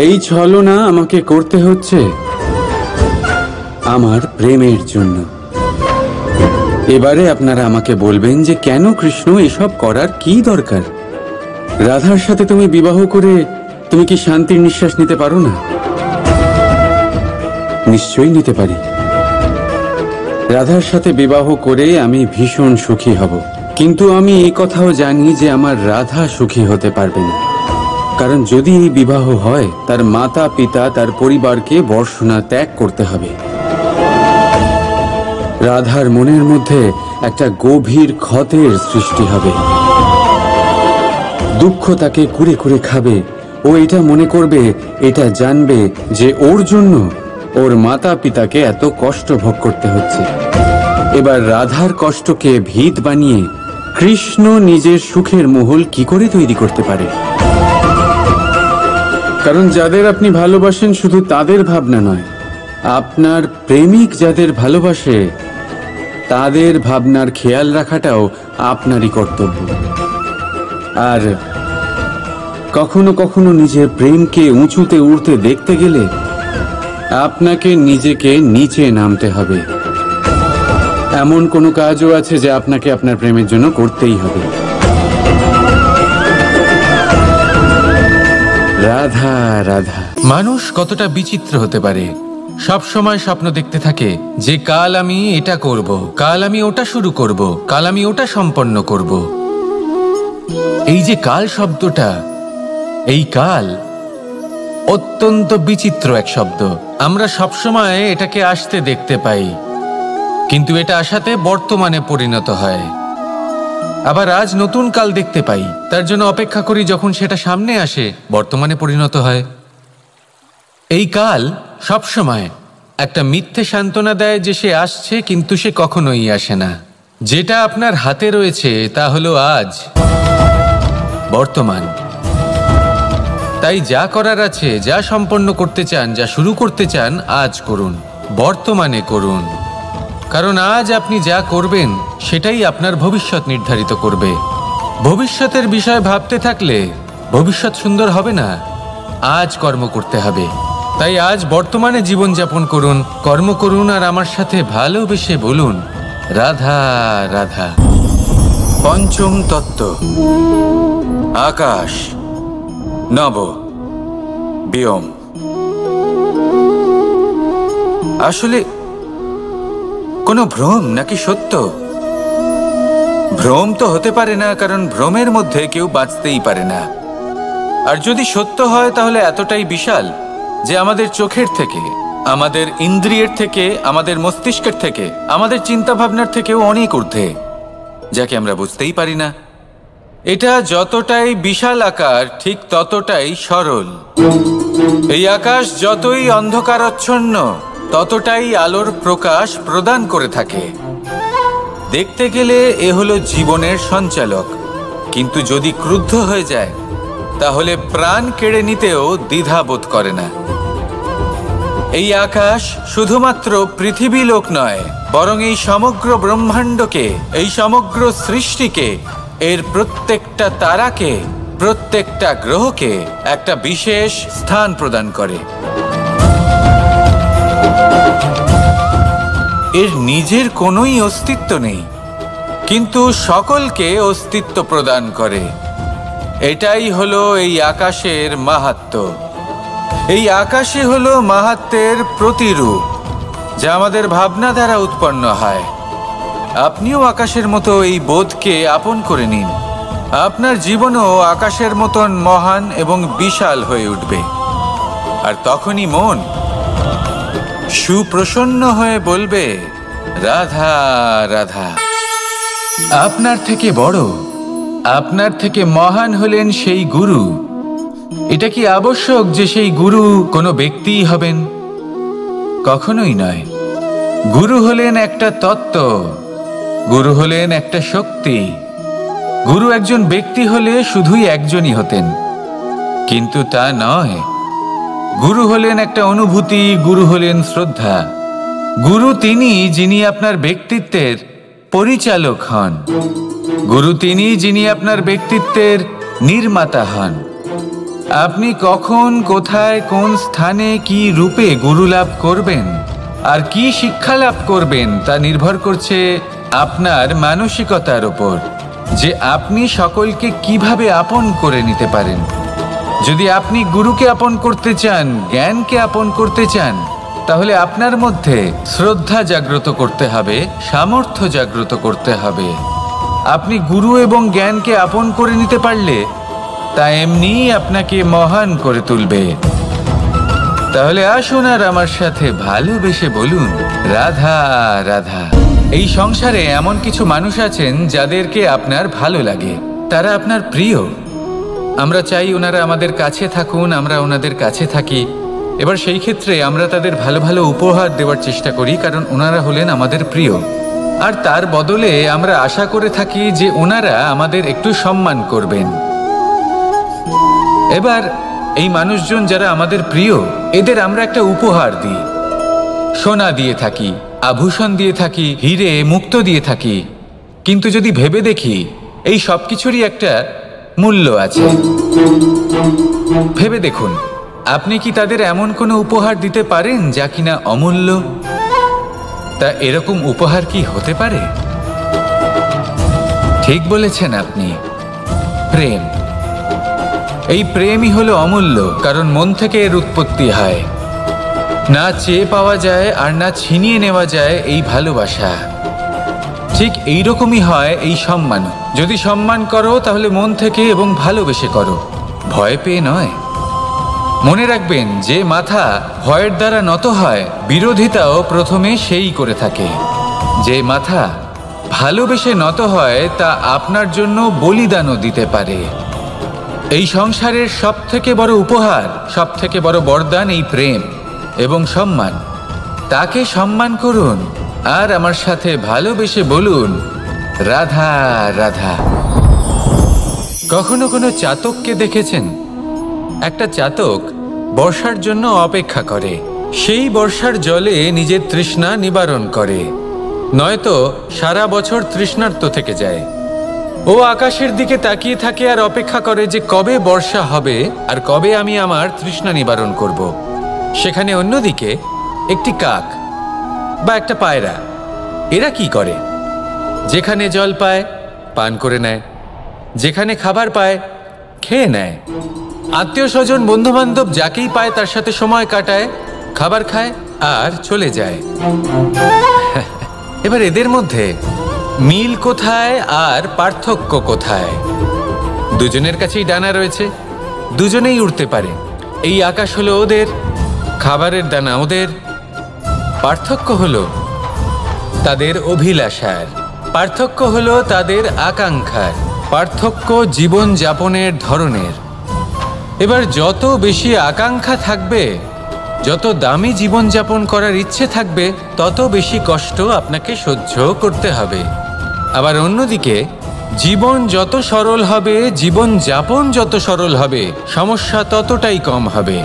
S2: এই ছলনা আমাকে করতে হচ্ছে আমার প্রেমের জন্য। এবারে আপনারা আমাকে বলবেন যে কেন কৃষ্ণ এসব করার কি দরকার? রাধার সাথে তুমি বিবাহ করে তুমি কি শান্তির নিঃশ্বাস নিতে পারো না? নিশ্চয়ই নিতে পারি। রাধার সাথে বিবাহ করে আমি ভীষণ সুখী হব, কিন্তু আমি এই কথাও জানি যে আমার রাধা সুখী হতে পারবে না। কারণ যদি এই বিবাহ হয়, তার মাতা পিতা, তার পরিবারকে বর্ষনা ত্যাগ করতে হবে। রাধার মনের মধ্যে একটা গভীর ক্ষতের সৃষ্টি হবে। দুঃখ তাকে কুরে কুরে খাবে। ও এটা মনে করবে, এটা জানবে যে ওর জন্য ওর মাতা পিতাকে এত কষ্ট ভোগ করতে হচ্ছে। এবার রাধার কষ্টকে ভিত বানিয়ে কৃষ্ণ নিজের সুখের মহল কি করে তৈরি করতে পারে? কারণ যাদের আপনি ভালোবাসেন শুধু তাদের ভাবনা নয়, আপনার প্রেমিক যাদের ভালোবাসে তাদের ভাবনার খেয়াল রাখাটাও আপনারই কর্তব্য। আর কখনো কখনো নিজের প্রেমকে উঁচুতে উঠতে দেখতে গেলে আপনাকে নিজেকে নিচে নামতে হবে। এমন কোনো কাজও আছে যা আপনাকে আপনার প্রেমের জন্য করতেই হবে। রাধা রাধা।
S1: মানুষ কতটা বিচিত্র হতে পারে। সব সময় স্বপ্ন দেখতে থাকে যে কাল আমি এটা করব, কাল আমি ওটা শুরু করব, কাল আমি ওটা সম্পন্ন করব। এই যে কাল শব্দটা, এই কাল অত্যন্ত বিচিত্র এক শব্দ। আমরা সবসময় এটাকে আসতে দেখতে পাই, কিন্তু এটা আসাতে বর্তমানে পরিণত হয়। আবার আজ নতুন কাল দেখতে পাই, তার জন্য অপেক্ষা করি যখন সেটা সামনে আসে বর্তমানে পরিণত হয়। এই কাল সবসময় একটা মিথ্যে সান্ত্বনা দেয় যে সে আসছে, কিন্তু সে কখনোই আসে না। যেটা আপনার হাতে রয়েছে তা হলো আজ, বর্তমান। তাই যা করার আছে, যা সম্পন্ন করতে চান, যা শুরু করতে চান, আজ করুন, বর্তমানে করুন। কারণ আজ আপনি যা করবেন সেটাই আপনার ভবিষ্যৎ নির্ধারিত করবে। ভবিষ্যতের বিষয় ভাবতে থাকলে ভবিষ্যৎ সুন্দর হবে না। আজ কর্ম করতে হবে। তাই আজ বর্তমানে জীবনযাপন করুন, কর্ম করুন, আর আমার সাথে ভালোবেসে বলুন রাধা রাধা। পঞ্চম তত্ত্ব, আকাশ, নব, ব্যোম। আসলে কোনো ভ্রম নাকি সত্য? ভ্রম তো হতে পারে না, কারণ ভ্রমের মধ্যে কেউ বাঁচতেই পারে না। আর যদি সত্য হয় তাহলে এতটাই বিশাল যে আমাদের চোখের থেকে, আমাদের ইন্দ্রিয়ের থেকে, আমাদের মস্তিষ্কের থেকে, আমাদের চিন্তা ভাবনার থেকেও অনেক ঊর্ধ্বে, যাকে আমরা বুঝতেই পারি না। এটা যতটাই বিশাল আকার ঠিক ততটাই সরল। এই আকাশ যতই অন্ধকারাচ্ছন্ন ততটাই আলোর প্রকাশ প্রদান করে থাকে। দেখতে গেলে এ হলো জীবনের সঞ্চালক, কিন্তু যদি ক্রুদ্ধ হয়ে যায় তাহলে প্রাণ কেড়ে নিতেও দ্বিধাবোধ করে না। এই আকাশ শুধুমাত্র পৃথিবী লোক নয়, বরং এই সমগ্র ব্রহ্মাণ্ডকে, এই সমগ্র সৃষ্টিকে, এর প্রত্যেকটা তারাকে, প্রত্যেকটা গ্রহকে একটা বিশেষ স্থান প্রদান করে। এর নিজের কোনোই অস্তিত্ব নেই, কিন্তু সকলকে অস্তিত্ব প্রদান করে। এটাই হলো এই আকাশের মাহাত্ম্য। এই আকাশই হলো মাহাত্ম্যের প্রতিরূপ, যা আমাদের ভাবনা দ্বারা উৎপন্ন হয়। আপনিও আকাশের মতো এই বোধকে আপন করে নিন। আপনার জীবনও আকাশের মতন মহান এবং বিশাল হয়ে উঠবে। আর তখনই মন সুপ্রসন্ন হয়ে বলবে রাধা রাধা। আপনার থেকে বড়, আপনার থেকে মহান হলেন সেই গুরু। এটা কি আবশ্যক যে সেই গুরু কোনো ব্যক্তিই হবেন? কখনোই নয়। গুরু হলেন একটা তত্ত্ব, গুরু হলেন একটা শক্তি। গুরু একজন ব্যক্তি হলে শুধুই একজনই হতেন, কিন্তু তা নয়। গুরু হলেন একটা অনুভূতি, গুরু হলেন শ্রদ্ধা। গুরু তিনি যিনি আপনার ব্যক্তিত্বের পরিচালক হন। গুরু তিনি যিনি আপনার ব্যক্তিত্বের নির্মাতা হন। আপনি কখন, কোথায়, কোন স্থানে, কি রূপে গুরু লাভ করবেন আর কি শিক্ষা লাভ করবেন তা নির্ভর করছে আপনার মানসিকতার উপর, যে আপনি সকলকে কিভাবে আপন করে নিতে পারেন। যদি আপনি গুরুকে আপন করতে চান, জ্ঞানকে আপন করতে চান, তাহলে আপনার মধ্যে শ্রদ্ধা জাগ্রত করতে হবে, সামর্থ্য জাগ্রত করতে হবে। আপনি গুরু এবং জ্ঞানকে আপন করে নিতে পারলে তা এমনিই আপনাকে মহান করে তুলবে। তাহলে আসুন আর আমার সাথে ভালোবেসে বলুন রাধা রাধা। এই সংসারে এমন কিছু মানুষ আছেন যাদেরকে আপনার ভালো লাগে, তারা আপনার প্রিয়, আমরা চাই ওনারা আমাদের কাছে থাকুন, আমরা ওনাদের কাছে থাকি। এবার সেই ক্ষেত্রে আমরা তাদের ভালো ভালো উপহার দেওয়ার চেষ্টা করি, কারণ ওনারা হলেন আমাদের প্রিয়। আর তার বদলে আমরা আশা করে থাকি যে ওনারা আমাদের একটু সম্মান করবেন। এবার এই মানুষজন যারা আমাদের প্রিয়, এদের আমরা একটা উপহার দিই। সোনা দিয়ে থাকি, আভূষণ দিয়ে থাকি, হিরে মুক্ত দিয়ে থাকি। কিন্তু যদি ভেবে দেখি, এই সব কিছুরই একটা মূল্য আছে। ভেবে দেখুন, আপনি কি তাদের এমন কোনো উপহার দিতে পারেন যা কিনা অমূল্য? তা এরকম উপহার কি হতে পারে? ঠিক বলেছেন আপনি, প্রেম। এই প্রেমই হলো অমূল্য, কারণ মন থেকে এর উৎপত্তি হয়। না চেয়ে পাওয়া যায় আর না ছিনিয়ে নেওয়া যায় এই ভালোবাসা। ঠিক এইরকমই হয় এই সম্মান। যদি সম্মান করো তাহলে মন থেকে এবং ভালোবেসে করো, ভয় পেয়ে নয়। মনে রাখবেন, যে মাথা ভয়ের দ্বারা নত হয়, বিরোধিতাও প্রথমে সেই করে থাকে। যে মাথা ভালোবেসে নত হয়, তা আপনার জন্য বলিদানও দিতে পারে। এই সংসারের সব থেকে বড় উপহার, সব থেকে বড় বরদান এই প্রেম এবং সম্মান। তাকে সম্মান করুন আর আমার সাথে ভালোবেসে বলুন, রাধা রাধা। কখনো কোনো চাতককে দেখেছেন? একটা চাতক বর্ষার জন্য অপেক্ষা করে। সেই বর্ষার জলে নিজের তৃষ্ণা নিবারণ করে, নয়তো সারা বছর তৃষ্ণার্ত থেকে যায়। ও আকাশের দিকে তাকিয়ে থাকে আর অপেক্ষা করে যে কবে বর্ষা হবে আর কবে আমি আমার তৃষ্ণা নিবারণ করব। সেখানে অন্যদিকে একটি কাক বা একটা পায়রা, এরা কি করে? যেখানে জল পায় পান করে নেয়, যেখানে খাবার পায় খেয়ে নেয়, আত্মীয় স্বজন বন্ধু বান্ধব যাকেই পায় তার সাথে সময় কাটায়, খাবার খায় আর চলে যায়। এবার এদের মধ্যে মিল কোথায় আর পার্থক্য কোথায়? দুজনের কাছেই ডানা রয়েছে, দুজনেই উড়তে পারে। এই আকাশ হলো ওদের, খাবারের দানা ওদের। পার্থক্য হলো তাদের অভিলাষার, পার্থক্য হলো তাদের আকাঙ্ক্ষার, পার্থক্য জীবন যাপনের ধরনের। এবার যত বেশি আকাঙ্ক্ষা থাকবে, যত দামি জীবনযাপন করার ইচ্ছে থাকবে, তত বেশি কষ্ট আপনাকে সহ্য করতে হবে। আবার অন্যদিকে জীবন যত সরল হবে, জীবনযাপন যত সরল হবে, সমস্যা ততটাই কম হবে।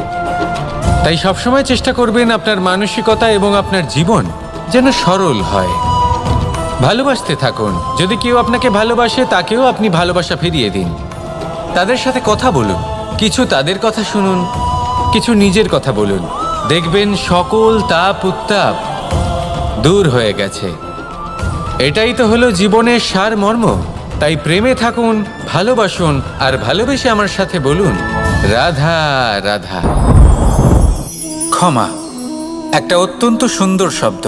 S1: তাই সবসময় চেষ্টা করবেন আপনার মানসিকতা এবং আপনার জীবন যেন সরল হয়। ভালোবাসতে থাকুন। যদি কেউ আপনাকে ভালোবাসে, তাকেও আপনি ভালোবাসা ফিরিয়ে দিন। তাদের সাথে কথা বলুন, কিছু তাদের কথা শুনুন, কিছু নিজের কথা বলুন। দেখবেন সকল তাপ উত্তাপ দূর হয়ে গেছে। এটাই তো হলো জীবনের সারমর্ম। তাই প্রেমে থাকুন, ভালোবাসুন, আর ভালোবেসে আমার সাথে বলুন, রাধা রাধা। ক্ষমা একটা অত্যন্ত সুন্দর শব্দ,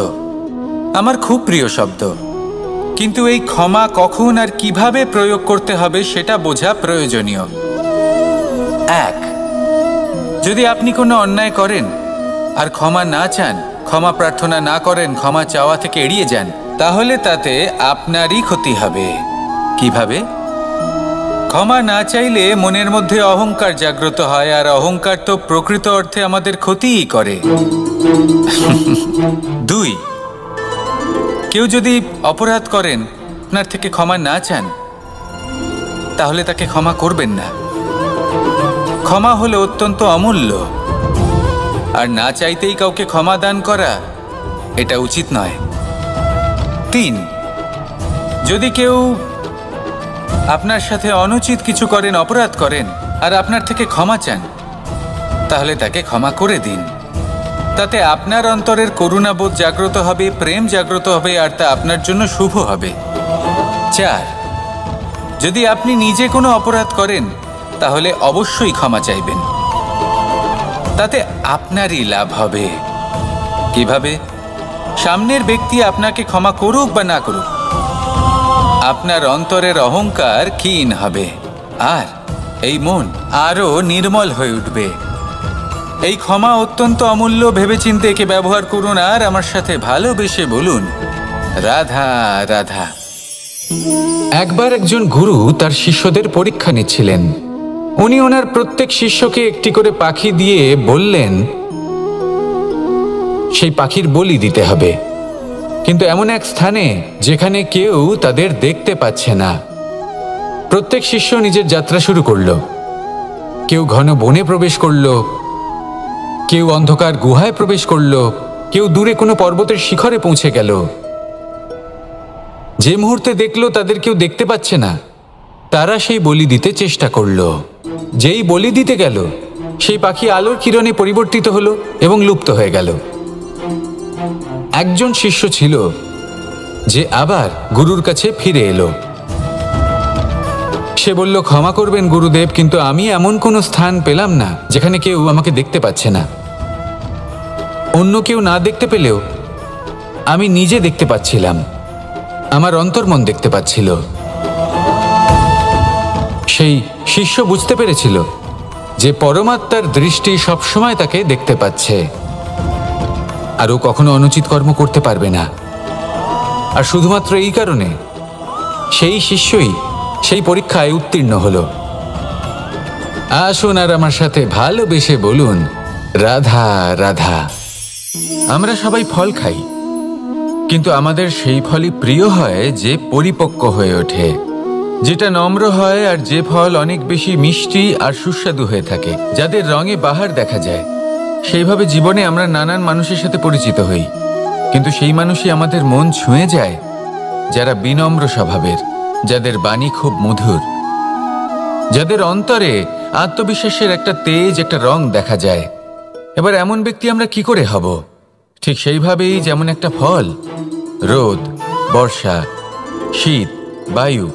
S1: আমার খুব প্রিয় শব্দ। কিন্তু এই ক্ষমা কখন আর কিভাবে প্রয়োগ করতে হবে সেটা বোঝা প্রয়োজনীয়। এক, যদি আপনি কোনো অন্যায় করেন আর ক্ষমা না চান, ক্ষমা প্রার্থনা না করেন, ক্ষমা চাওয়া থেকে এড়িয়ে যান, তাহলে তাতে আপনারই ক্ষতি হবে। কিভাবে? ক্ষমা না চাইলে মনের মধ্যে অহংকার জাগ্রত হয়, আর অহংকার তো প্রকৃত অর্থে আমাদের ক্ষতিই করে। দুই, কেউ যদি অপরাধ করেন, আপনার থেকে ক্ষমা না চান, তাহলে তাকে ক্ষমা করবেন না। ক্ষমা হলো অত্যন্ত অমূল্য, আর না চাইতেই কাউকে ক্ষমা দান করা এটা উচিত নয়। তিন, যদি কেউ আপনার সাথে অনুচিত কিছু করেন, অপরাধ করেন, আর আপনার থেকে ক্ষমা চান, তাহলে তাকে ক্ষমা করে দিন। তাতে আপনার অন্তরের করুণাবোধ জাগ্রত হবে, প্রেম জাগ্রত হবে, আর তা আপনার জন্য শুভ হবে। চার, যদি আপনি নিজে কোনো অপরাধ করেন, তাহলে অবশ্যই ক্ষমা চাইবেন। তাতে আপনারই লাভ হবে। কিভাবে? সামনের ব্যক্তি আপনাকে ক্ষমা করুক বা না করুক, আপনার অন্তরের অহংকার ক্ষীণ হবে, আর এই মন আরো নির্মল হয়ে উঠবে। এই ক্ষমা অত্যন্ত অমূল্য। ভেবেচিন্তে একে ব্যবহার করুন আর আমার সাথে ভালোবেসে বলুন, রাধা রাধা। একবার একজন গুরু তার শিষ্যদের পরীক্ষা নিচ্ছিলেন। উনি ওনার প্রত্যেক শিষ্যকে একটি করে পাখি দিয়ে বললেন সেই পাখির বলি দিতে হবে, কিন্তু এমন এক স্থানে যেখানে কেউ তাদের দেখতে পাচ্ছে না। প্রত্যেক শিষ্য নিজের যাত্রা শুরু করলো। কেউ ঘন বনে প্রবেশ করলো, কেউ অন্ধকার গুহায় প্রবেশ করলো, কেউ দূরে কোনো পর্বতের শিখরে পৌঁছে গেল। যে মুহূর্তে দেখলো তাদের কেউ দেখতে পাচ্ছে না, তারা সেই বলি দিতে চেষ্টা করলো। যেই বলি দিতে গেল, সেই পাখি আলোর কিরণে পরিবর্তিত হলো এবং লুপ্ত হয়ে গেল। একজন শিষ্য ছিল যে আবার গুরুর কাছে ফিরে এলো। সে বলল, ক্ষমা করবেন গুরুদেব, কিন্তু আমি এমন কোনো স্থান পেলাম না যেখানে কেউ আমাকে দেখতে পাচ্ছে না। অন্য কেউ না দেখতে পেলেও আমি নিজে দেখতে পাচ্ছিলাম, আমার অন্তর্মন দেখতে পাচ্ছিল। সেই শিষ্য বুঝতে পেরেছিল যে পরমাত্মার দৃষ্টি সবসময় তাকে দেখতে পাচ্ছে, আর ও কখনো অনুচিত কর্ম করতে পারবে না। আর শুধুমাত্র এই কারণে সেই শিষ্যই সেই পরীক্ষায় উত্তীর্ণ হলো। আসুন আর আমার সাথে ভালোবেসে বলুন, রাধা রাধা। আমরা সবাই ফল খাই, কিন্তু আমাদের সেই ফলই প্রিয় হয় যে পরিপক্ক হয়ে ওঠে, যেটা নম্র হয়, আর যে ফল অনেক বেশি মিষ্টি আর সুস্বাদু হয়ে থাকে, যাদের রঙে বাহার দেখা যায়। সেইভাবে জীবনে আমরা নানান মানুষের সাথে পরিচিত হই, কিন্তু সেই মানুষই আমাদের মন ছুঁয়ে যায় যারা বিনম্র স্বভাবের, যাদের বাণী খুব মধুর, যাদের অন্তরে আত্মবিশ্বাসের একটা তেজ, একটা রং দেখা যায়। এবার এমন ব্যক্তি আমরা কি করে হব? ঠিক সেইভাবেই যেমন একটা ফল রোদ, বর্ষা, শীত, বায়ু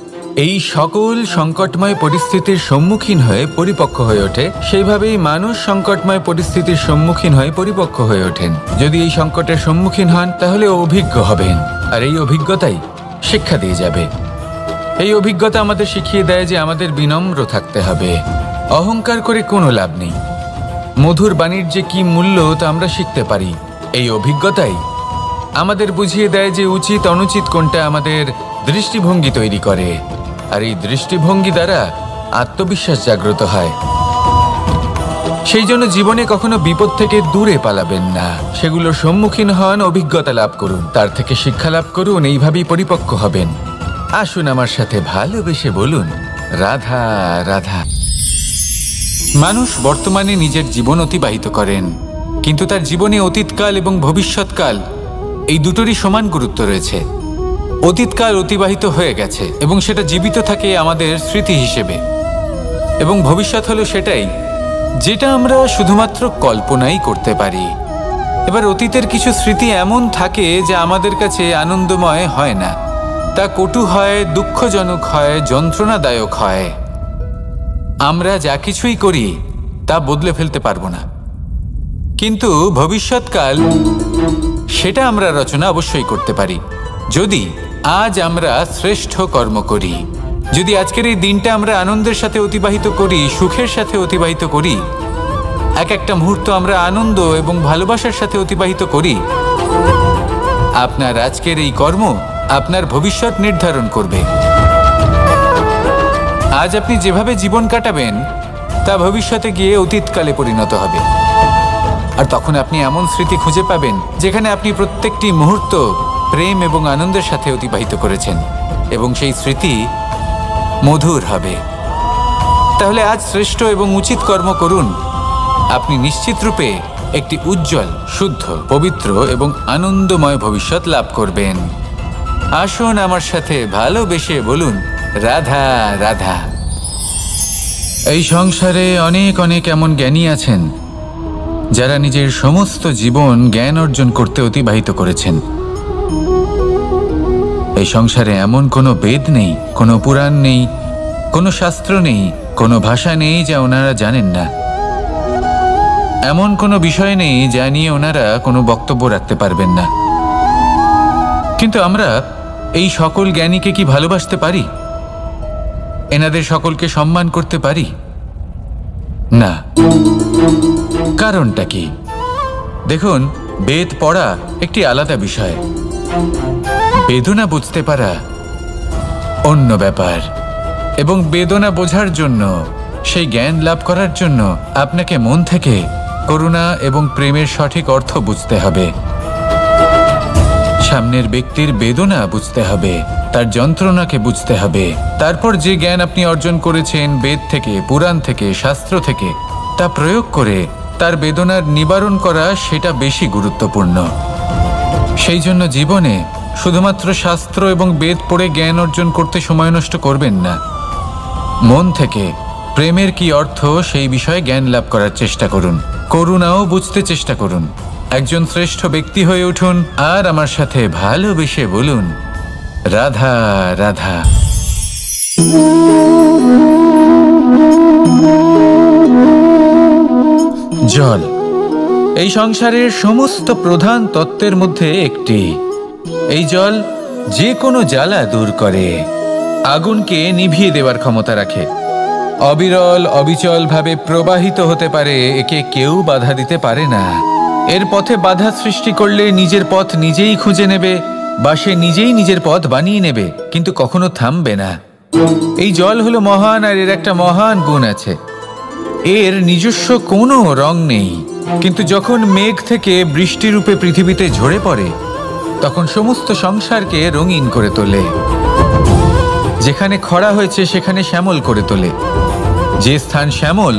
S1: এই সকল সংকটময় পরিস্থিতির সম্মুখীন হয়ে পরিপক্ক হয়ে ওঠে, সেইভাবেই মানুষ সংকটময় পরিস্থিতির সম্মুখীন হয়ে পরিপক্ক হয়ে ওঠেন। যদি এই সংকটের সম্মুখীন হন তাহলে অভিজ্ঞ হবেন, আর এই অভিজ্ঞতাই শিক্ষা দিয়ে যাবে। এই অভিজ্ঞতা আমাদের শিখিয়ে দেয় যে আমাদের বিনম্র থাকতে হবে। অহংকার করে কোনো লাভ নেই। মধুর বাণীর যে কি মূল্য তা আমরা শিখতে পারি। এই অভিজ্ঞতাই আমাদের বুঝিয়ে দেয় যে উচিত অনুচিত কোনটা, আমাদের দৃষ্টিভঙ্গি তৈরি করে, আর এই দৃষ্টিভঙ্গি দ্বারা আত্মবিশ্বাস জাগ্রত হয়। সেই জন্য জীবনে কখনো বিপদ থেকে দূরে পালাবেন না, সেগুলোর সম্মুখীন হন, অভিজ্ঞতা লাভ করুন, তার থেকে শিক্ষা লাভ করুন, এইভাবেই পরিপক্ক হবেন। আসুন আমার সাথে ভালোবেসে বলুন, রাধা রাধা। মানুষ বর্তমানে নিজের জীবন অতিবাহিত করেন, কিন্তু তার জীবনে অতীতকাল এবং ভবিষ্যৎকাল এই দুটোরই সমান গুরুত্ব রয়েছে। অতীতকাল অতিবাহিত হয়ে গেছে এবং সেটা জীবিত থাকে আমাদের স্মৃতি হিসেবে, এবং ভবিষ্যৎ হলো সেটাই যেটা আমরা শুধুমাত্র কল্পনাই করতে পারি। এবার অতীতের কিছু স্মৃতি এমন থাকে যা আমাদের কাছে আনন্দময় হয় না, তা কটু হয়, দুঃখজনক হয়, যন্ত্রণাদায়ক হয়। আমরা যা কিছুই করি তা বদলে ফেলতে পারবো না, কিন্তু ভবিষ্যৎকাল সেটা আমরা রচনা অবশ্যই করতে পারি, যদি আজ আমরা শ্রেষ্ঠ কর্ম করি। যদি আজকের এই দিনটা আমরা আনন্দের সাথে অতিবাহিত করি, সুখের সাথে অতিবাহিত করি, এক একটা মুহূর্ত আমরা আনন্দ এবং ভালোবাসার সাথে অতিবাহিত করি, আপনার আজকের এই কর্ম আপনার ভবিষ্যৎ নির্ধারণ করবে। আজ আপনি যেভাবে জীবন কাটাবেন তা ভবিষ্যতে গিয়ে অতীতকালে পরিণত হবে, আর তখন আপনি এমন স্মৃতি খুঁজে পাবেন যেখানে আপনি প্রত্যেকটি মুহূর্ত প্রেম এবং আনন্দের সাথে অতিবাহিত করেছেন, এবং সেই স্মৃতি মধুর হবে। তাহলে আজ শ্রেষ্ঠ এবং উচিত কর্ম করুন, আপনি নিশ্চিত রূপে একটি উজ্জ্বল, শুদ্ধ, পবিত্র এবং আনন্দময় ভবিষ্যৎ লাভ করবেন। আসুন আমার সাথে ভালোবেসে বলুন, রাধা রাধা। এই সংসারে অনেক অনেক এমন জ্ঞানী আছেন যারা নিজের সমস্ত জীবন জ্ঞান অর্জন করতে অতিবাহিত করেছেন। এই সংসারে এমন কোনো বেদ নেই, কোনো পুরাণ নেই, কোনো শাস্ত্র নেই, কোনো ভাষা নেই যা ওনারা জানেন না। এমন কোনো বিষয় নেই যা নিয়ে ওনারা কোনো বক্তব্য রাখতে পারবেন না। কিন্তু আমরা এই সকল জ্ঞানীকে কি ভালোবাসতে পারি? এনাদের সকলকে সম্মান করতে পারি না। কারণটা কি? দেখুন, বেদ পড়া একটি আলাদা বিষয়, বেদনা বুঝতে পারা অন্য ব্যাপার, এবং বেদনা বোঝার জন্য সেই জ্ঞান লাভ করার জন্য আপনাকে মন থেকে করুণা এবং প্রেমের সঠিক অর্থ বুঝতে হবে। সামনের ব্যক্তির বেদনা বুঝতে হবে, তার যন্ত্রণাকে বুঝতে হবে। তারপর যে জ্ঞান আপনি অর্জন করেছেন বেদ থেকে, পুরাণ থেকে, শাস্ত্র থেকে, তা প্রয়োগ করে তার বেদনার নিবারণ করা, সেটা বেশি গুরুত্বপূর্ণ। সেই জন্য জীবনে শুধুমাত্র শাস্ত্র এবং বেদ পড়ে জ্ঞান অর্জন করতে সময় নষ্ট করবেন না। মন থেকে প্রেমের কি অর্থ সেই বিষয়ে জ্ঞান লাভ করার চেষ্টা করুন। করুণাও বুঝতে চেষ্টা করুন। একজন শ্রেষ্ঠ ব্যক্তি হয়ে উঠুন আর আমার সাথে ভালোবেসে বলুন, রাধা রাধা। জল এই সংসারের সমস্ত প্রধান তত্ত্বের মধ্যে একটি। এই জল যে কোনো জ্বালা দূর করে, আগুনকে নিভিয়ে দেওয়ার ক্ষমতা রাখে, অবিরল অবিচল ভাবে প্রবাহিত হতে পারে, একে কেউ বাধা দিতে পারে না। এর পথে বাধা সৃষ্টি করলে নিজের পথ নিজেই খুঁজে নেবে বা সে নিজেই নিজের পথ বানিয়ে নেবে, কিন্তু কখনো থামবে না। এই জল হলো মহান, আর এর একটা মহান গুণ আছে, এর নিজস্ব কোনো রং নেই। কিন্তু যখন মেঘ থেকে বৃষ্টিরূপে পৃথিবীতে ঝরে পড়ে, তখন সমস্ত সংসারকে রঙিন করে তোলে। যেখানে খরা হয়েছে সেখানে শ্যামল করে তোলে, যে স্থান শ্যামল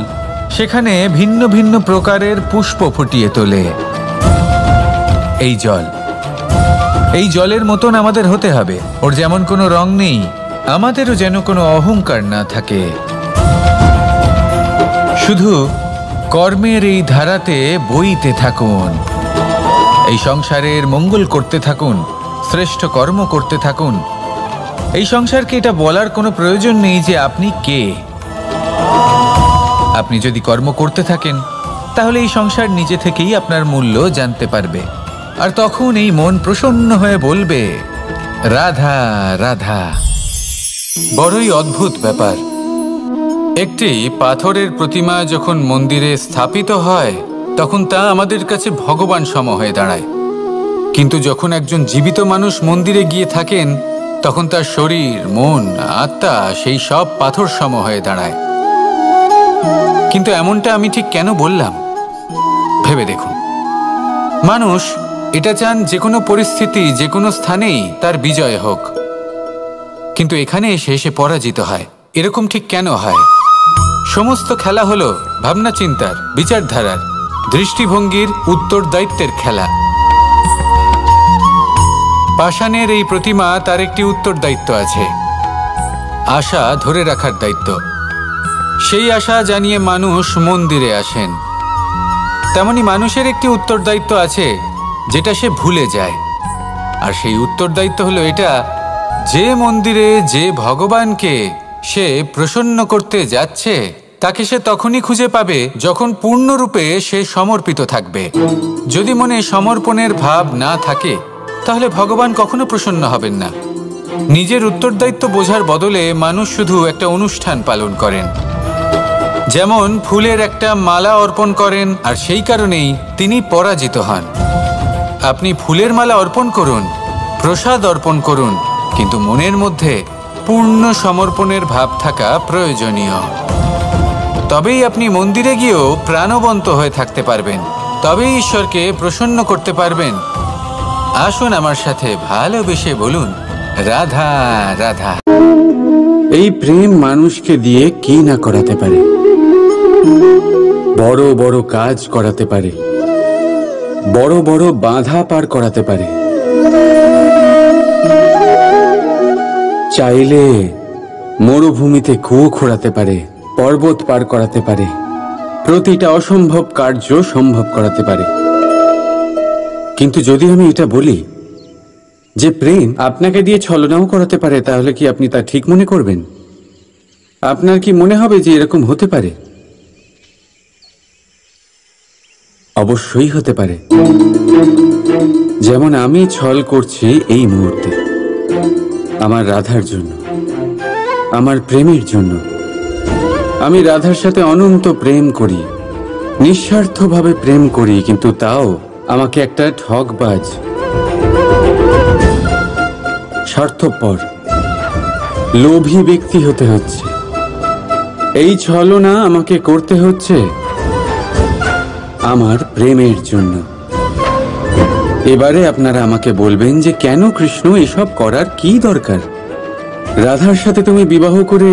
S1: সেখানে ভিন্ন ভিন্ন প্রকারের পুষ্প ফুটিয়ে তোলে। এই জল, এই জলের মতন আমাদের হতে হবে। ওর যেমন কোনো রং নেই, আমাদেরও যেন কোনো অহংকার না থাকে। শুধু কর্মের এই ধারাতে বইতে থাকুন, এই সংসারের মঙ্গল করতে থাকুন, শ্রেষ্ঠ কর্ম করতে থাকুন। এই সংসারকে এটা বলার কোনো প্রয়োজন নেই যে আপনি কে। আপনি যদি কর্ম করতে থাকেন তাহলে এই সংসার নিজে থেকেই আপনার মূল্য জানতে পারবে, আর তখন এই মন প্রসন্ন হয়ে বলবে, রাধা রাধা। বড়ই অদ্ভুত ব্যাপার, একটি পাথরের প্রতিমা যখন মন্দিরে স্থাপিত হয় তখন তা আমাদের কাছে ভগবান সম হয়ে দাঁড়ায়। কিন্তু যখন একজন জীবিত মানুষ মন্দিরে গিয়ে থাকেন তখন তার শরীর, মন, আত্মা সেই সব পাথর সম হয়ে দাঁড়ায়। কিন্তু এমনটা আমি ঠিক কেন বললাম ভেবে দেখুন। মানুষ এটা চান যে কোনো পরিস্থিতি, যে কোনো স্থানেই তার বিজয় হোক, কিন্তু এখানে এসে সে পরাজিত হয়। এরকম ঠিক কেন হয়? সমস্ত খেলা হলো ভাবনা চিন্তার, বিচারধারার, দৃষ্টিভঙ্গির, উত্তরদায়িত্বের খেলা। পাষাণের এই প্রতিমা, তার একটি উত্তরদায়িত্ব আছে, আশা ধরে রাখার দায়িত্ব। সেই আশা জানিয়ে মানুষ মন্দিরে আসেন। তেমনি মানুষের একটি উত্তরদায়িত্ব আছে যেটা সে ভুলে যায়, আর সেই উত্তরদায়িত্ব হলো এটা, যে মন্দিরে যে ভগবানকে সে প্রসন্ন করতে যাচ্ছে তাকে সে তখনই খুঁজে পাবে যখন পূর্ণরূপে সে সমর্পিত থাকবে। যদি মনে সমর্পণের ভাব না থাকে তাহলে ভগবান কখনো প্রসন্ন হবেন না। নিজের উত্তরদায়িত্ব বোঝার বদলে মানুষ শুধু একটা অনুষ্ঠান পালন করেন, যেমন ফুলের একটা মালা অর্পণ করেন, আর সেই কারণেই তিনি পরাজিত হন। আপনি ফুলের মালা অর্পণ করুন, প্রসাদ অর্পণ করুন, কিন্তু মনের মধ্যে পূর্ণ সমর্পণের ভাব থাকা প্রয়োজনীয়। তবেই আপনি মন্দিরে গিয়েও প্রাণবন্ত হয়ে থাকতে পারবেন, তবেই ঈশ্বরকে প্রসন্ন করতে পারবেন। আসুন আমার সাথে ভালোবেসে বলুন, রাধা রাধা।
S2: এই প্রেম মানুষকে দিয়ে কি না করাতে পারে, বড় বড় কাজ করাতে পারে, বড় বড় বাধা পার করাতে পারে। চাইলে মরুভূমিতে কুয়ো খোঁড়াতে পারে, পর্বত পার করাতে পারে, প্রতিটা অসম্ভব কার্য সম্ভব করাতে পারে। কিন্তু যদি আমি এটা বলি যে প্রেম আপনাকে দিয়ে ছলনাও করাতে পারে, তাহলে কি আপনি তা ঠিক মনে করবেন? আপনার কি মনে হবে যে এরকম হতে পারে? অবশ্যই হতে পারে। যেমন আমি ছল করছি এই মুহূর্তে আমার রাধার জন্য, আমার প্রেমের জন্য। আমি রাধার সাথে অনন্ত প্রেম করি, নিঃস্বার্থভাবে প্রেম করি, কিন্তু তাও আমাকে একটা ঠকবাজ, স্বার্থপর, লোভী ব্যক্তি হতে হচ্ছে। এই ছলনা আমাকে করতে হচ্ছে আমার প্রেমের জন্য। এবারে আপনারা আমাকে বলবেন যে কেন কৃষ্ণ এসব করার কি দরকার? রাধার সাথে তুমি বিবাহ করে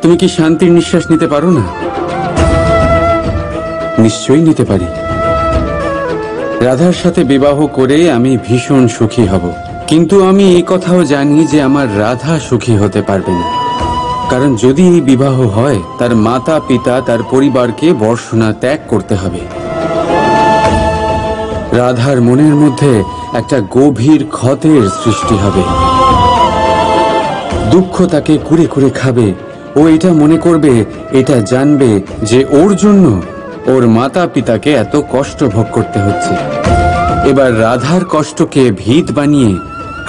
S2: তুমি কি শান্তির নিঃশ্বাস নিতে পারো না? নিশ্চয়ই নিতে পারি। রাধার সাথে বিবাহ করে আমি ভীষণ সুখী হব, কিন্তু আমি এই কথাও জানি যে আমার রাধা সুখী হতে পারবে না। কারণ যদি এই বিবাহ হয়, তার মাতা পিতা তার পরিবারকে বর্ষণা ত্যাগ করতে হবে। রাধার মনের মধ্যে একটা গভীর ক্ষতের সৃষ্টি হবে। দুঃখ তাকে কুরে কুরে খাবে। ও এটা মনে করবে, এটা জানবে যে ওর জন্য ওর মাতা পিতাকে এত কষ্ট ভোগ করতে হচ্ছে। এবার রাধার কষ্টকে ভিত বানিয়ে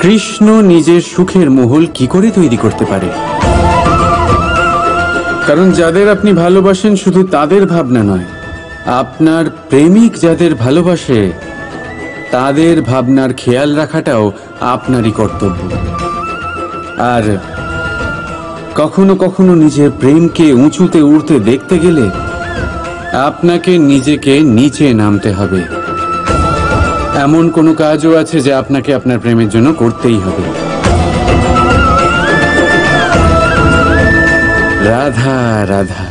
S2: কৃষ্ণ নিজের সুখের মহল কি করে তৈরি করতে পারে? কারণ যাদের আপনি ভালোবাসেন শুধু তাদের ভাবনা নয়, আপনার প্রেমিক যাদের ভালোবাসে তাদের ভাবনার খেয়াল রাখাটাও আপনারই কর্তব্য। আর কখনো কখনো নিজের প্রেমকে উঁচুতে উঠতে দেখতে গেলে আপনাকে নিজেকে নিচে নামতে হবে। এমন কোনো কাজও আছে যা আপনাকে আপনার প্রেমের জন্য করতেই হবে। রাধা রাধা।